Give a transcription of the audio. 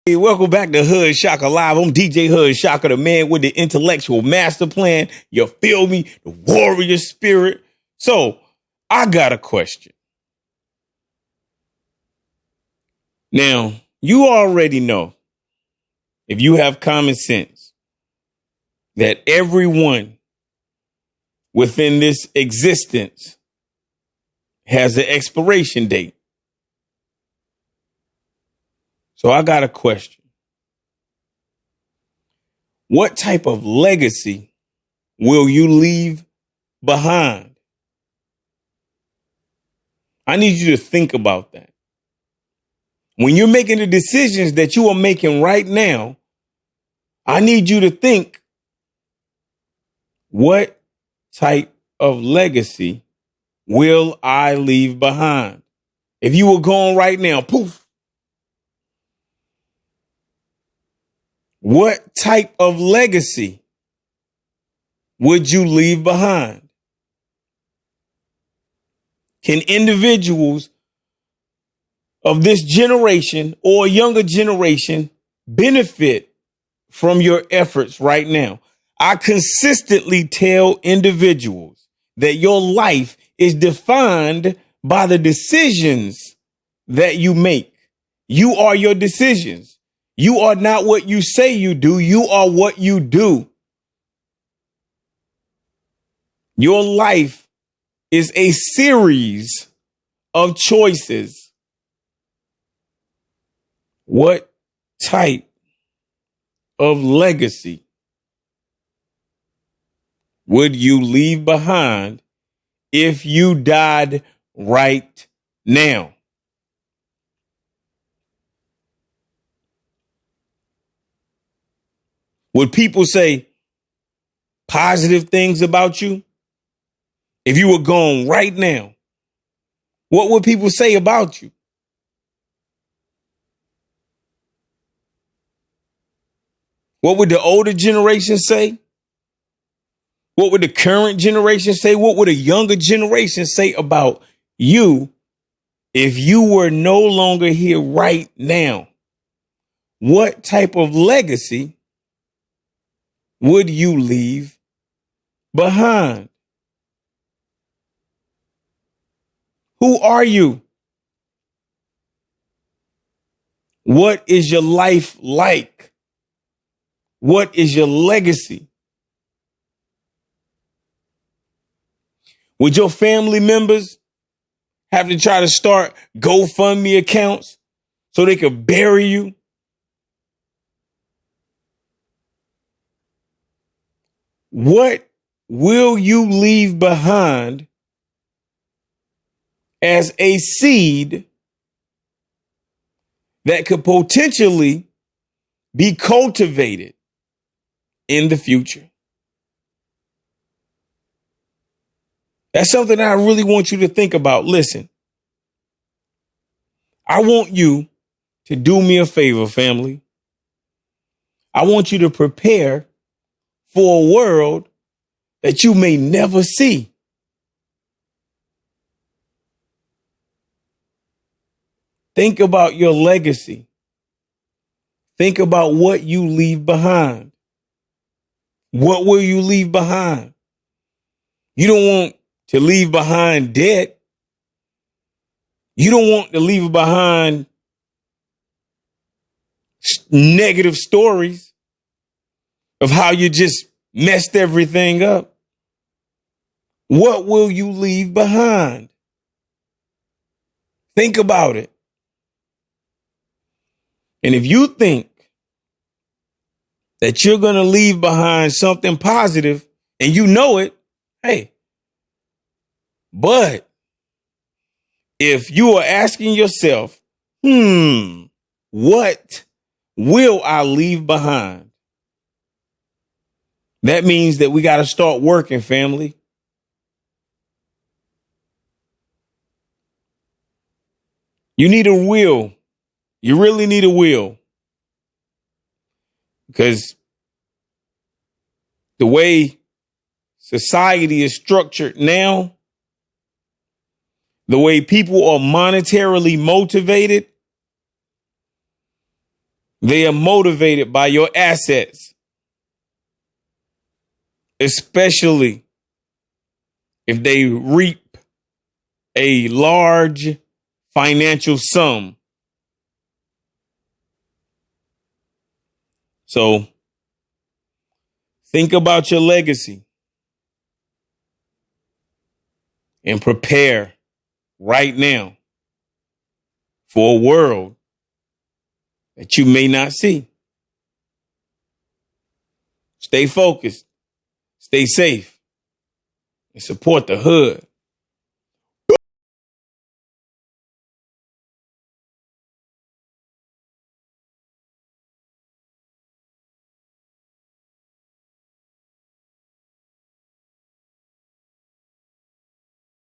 Hey, welcome back to Hood Shaka Live. I'm DJ Hood Shaka, the man with the intellectual master plan. You feel me? The warrior spirit. So I got a question. Now, you already know, if you have common sense, that everyone within this existence has an expiration date. So I got a question. What type of legacy will you leave behind? I need you to think about that. When you're making the decisions that you are making right now, I need you to think, what type of legacy will I leave behind? If you were gone right now, poof. What type of legacy would you leave behind? Can individuals of this generation or younger generation benefit from your efforts right now? I consistently tell individuals that your life is defined by the decisions that you make. You are your decisions. You are not what you say you do. You are what you do. Your life is a series of choices. What type of legacy would you leave behind if you died right now? Would people say positive things about you? If you were gone right now, what would people say about you? What would the older generation say? What would the current generation say? What would a younger generation say about you if you were no longer here right now? What type of legacy would you leave behind? Who are you? What is your life like? What is your legacy? Would your family members have to try to start GoFundMe accounts so they could bury you? What will you leave behind as a seed that could potentially be cultivated in the future? That's something I really want you to think about. Listen, I want you to do me a favor, family. I want you to prepare for a world that you may never see. Think about your legacy. Think about what you leave behind. What will you leave behind? You don't want to leave behind debt. You don't want to leave behind negative stories of how you just messed everything up. What will you leave behind? Think about it. And if you think that you're going to leave behind something positive and you know it, hey, but if you are asking yourself, what will I leave behind? That means that we got to start working, family. You need a will. You really need a will. Because the way society is structured now, the way people are monetarily motivated, They are motivated by your assets, especially if they reap a large financial sum. So think about your legacy and prepare right now for a world that you may not see. Stay focused, stay safe, and support the hood.